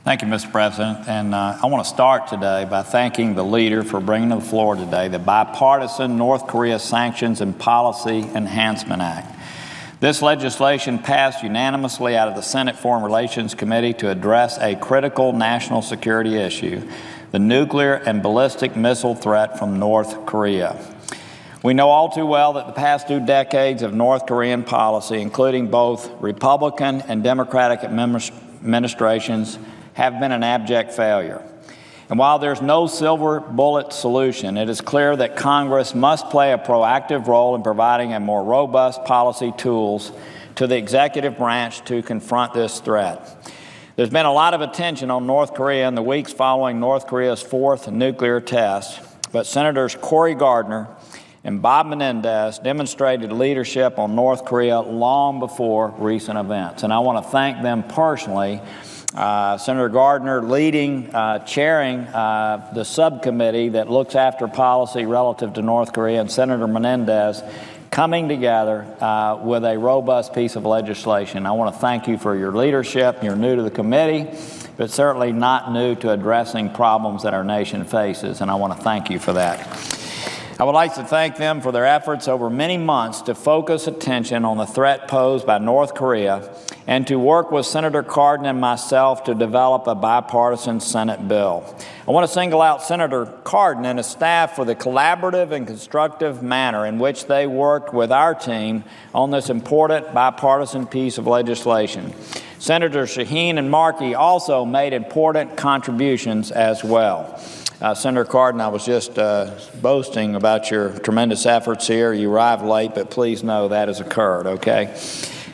Thank you, Mr. President. And I want to start today by thanking the leader for bringing to the floor today the bipartisan North Korea Sanctions and Policy Enhancement Act. This legislation passed unanimously out of the Senate Foreign Relations Committee to address a critical national security issue, the nuclear and ballistic missile threat from North Korea. We know all too well that the past 2 decades of North Korean policy, including both Republican and Democratic administrations, have been an abject failure. And while there's no silver bullet solution, it is clear that Congress must play a proactive role in providing a more robust policy tools to the executive branch to confront this threat. There's been a lot of attention on North Korea in the weeks following North Korea's 4th nuclear test, but Senators Cory Gardner and Bob Menendez demonstrated leadership on North Korea long before recent events. And I want to thank them personally. Senator Gardner chairing the subcommittee that looks after policy relative to North Korea, and Senator Menendez coming together with a robust piece of legislation. I want to thank you for your leadership. You're new to the committee, but certainly not new to addressing problems that our nation faces, and I want to thank you for that. I would like to thank them for their efforts over many months to focus attention on the threat posed by North Korea and to work with Senator Cardin and myself to develop a bipartisan Senate bill. I want to single out Senator Cardin and his staff for the collaborative and constructive manner in which they worked with our team on this important bipartisan piece of legislation. Senators Shaheen and Markey also made important contributions as well. Senator Cardin, I was just boasting about your tremendous efforts here. You arrived late, but please know that has occurred, okay?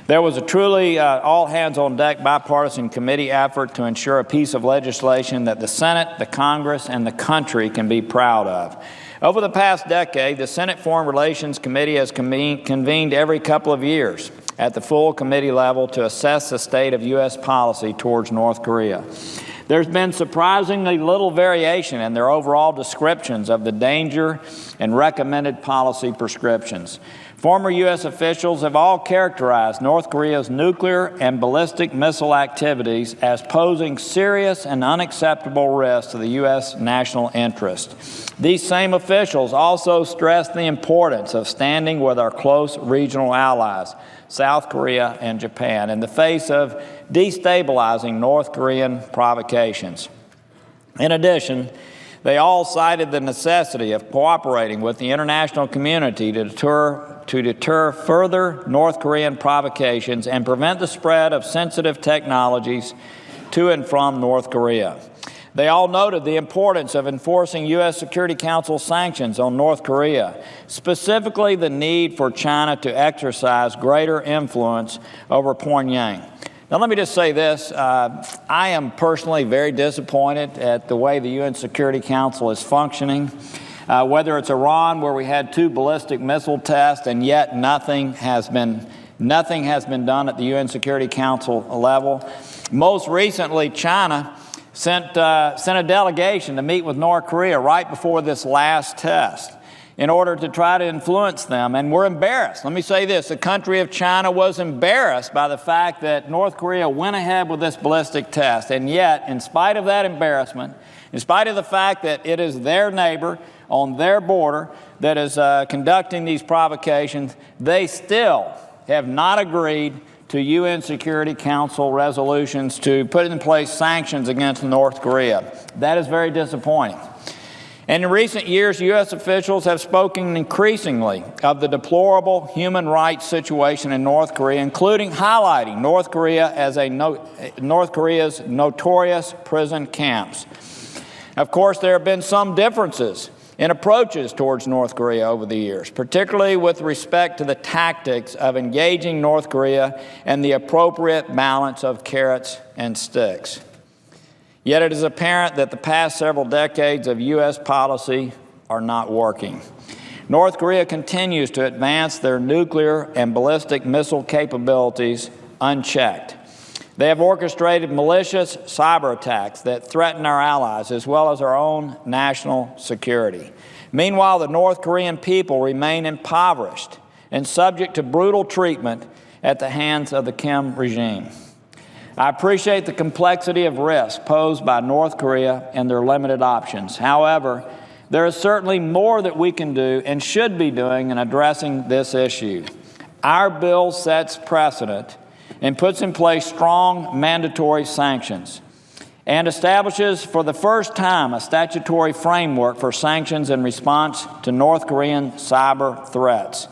There was a truly all-hands-on-deck bipartisan committee effort to ensure a piece of legislation that the Senate, the Congress, and the country can be proud of. Over the past decade, the Senate Foreign Relations Committee has convened every couple of years at the full committee level to assess the state of U.S. policy towards North Korea. There's been surprisingly little variation in their overall descriptions of the danger and recommended policy prescriptions. Former U.S. officials have all characterized North Korea's nuclear and ballistic missile activities as posing serious and unacceptable risks to the U.S. national interest. These same officials also stressed the importance of standing with our close regional allies, South Korea and Japan, in the face of destabilizing North Korean provocations. In addition, they all cited the necessity of cooperating with the international community to deter further North Korean provocations and prevent the spread of sensitive technologies to and from North Korea. They all noted the importance of enforcing U.S. Security Council sanctions on North Korea, specifically the need for China to exercise greater influence over Pyongyang. Now, let me just say this. I am personally very disappointed at the way the UN Security Council is functioning. Whether it's Iran, where we had 2 ballistic missile tests, and yet nothing has been done at the UN Security Council level. Most recently, China sent a delegation to meet with North Korea right before this last test in order to try to influence them. And we're embarrassed. Let me say this. The country of China was embarrassed by the fact that North Korea went ahead with this ballistic test. And yet, in spite of that embarrassment, in spite of the fact that it is their neighbor on their border that is conducting these provocations, they still have not agreed to UN Security Council resolutions to put in place sanctions against North Korea. That is very disappointing. And in recent years, U.S. officials have spoken increasingly of the deplorable human rights situation in North Korea, including highlighting North Korea as North Korea's notorious prison camps. Of course, there have been some differences in approaches towards North Korea over the years, particularly with respect to the tactics of engaging North Korea and the appropriate balance of carrots and sticks. Yet it is apparent that the past several decades of U.S. policy are not working. North Korea continues to advance their nuclear and ballistic missile capabilities unchecked. They have orchestrated malicious cyber attacks that threaten our allies as well as our own national security. Meanwhile, the North Korean people remain impoverished and subject to brutal treatment at the hands of the Kim regime. I appreciate the complexity of risk posed by North Korea and their limited options. However, there is certainly more that we can do and should be doing in addressing this issue. Our bill sets precedent and puts in place strong mandatory sanctions and establishes for the first time a statutory framework for sanctions in response to North Korean cyber threats.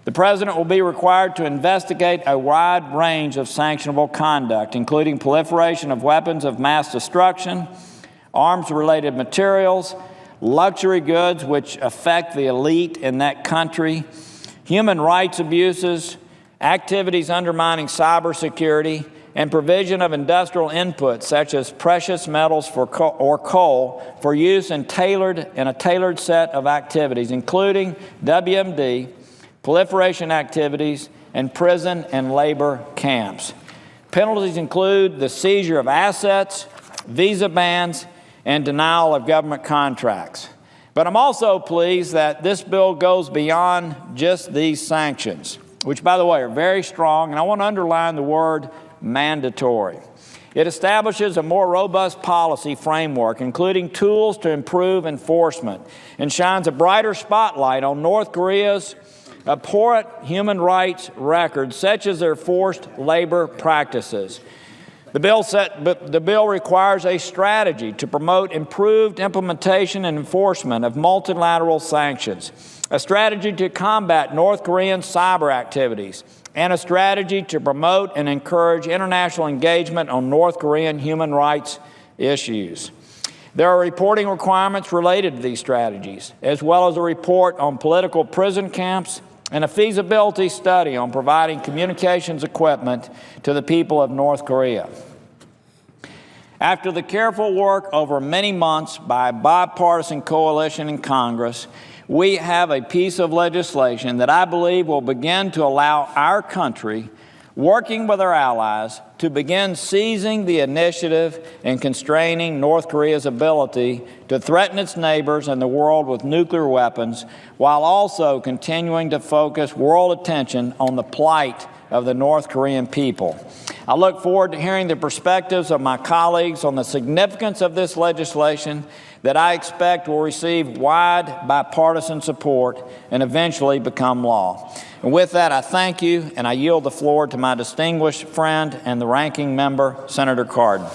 The President will be required to investigate a wide range of sanctionable conduct, including proliferation of weapons of mass destruction, arms-related materials, luxury goods which affect the elite in that country, human rights abuses, activities undermining cybersecurity, and provision of industrial inputs such as precious metals or coal for use in a tailored set of activities, including WMD, proliferation activities, and prison and labor camps. Penalties include the seizure of assets, visa bans, and denial of government contracts. But I'm also pleased that this bill goes beyond just these sanctions, which, by the way, are very strong, and I want to underline the word mandatory. It establishes a more robust policy framework, including tools to improve enforcement, and shines a brighter spotlight on North Korea's abhorrent human rights record, such as their forced labor practices. The bill requires a strategy to promote improved implementation and enforcement of multilateral sanctions, a strategy to combat North Korean cyber activities, and a strategy to promote and encourage international engagement on North Korean human rights issues. There are reporting requirements related to these strategies, as well as a report on political prison camps and a feasibility study on providing communications equipment to the people of North Korea. After the careful work over many months by a bipartisan coalition in Congress, we have a piece of legislation that I believe will begin to allow our country, working with our allies, to begin seizing the initiative in constraining North Korea's ability to threaten its neighbors and the world with nuclear weapons, while also continuing to focus world attention on the plight of the North Korean people. I look forward to hearing the perspectives of my colleagues on the significance of this legislation that I expect will receive wide bipartisan support and eventually become law. And with that, I thank you, and I yield the floor to my distinguished friend and the ranking member, Senator Cardin.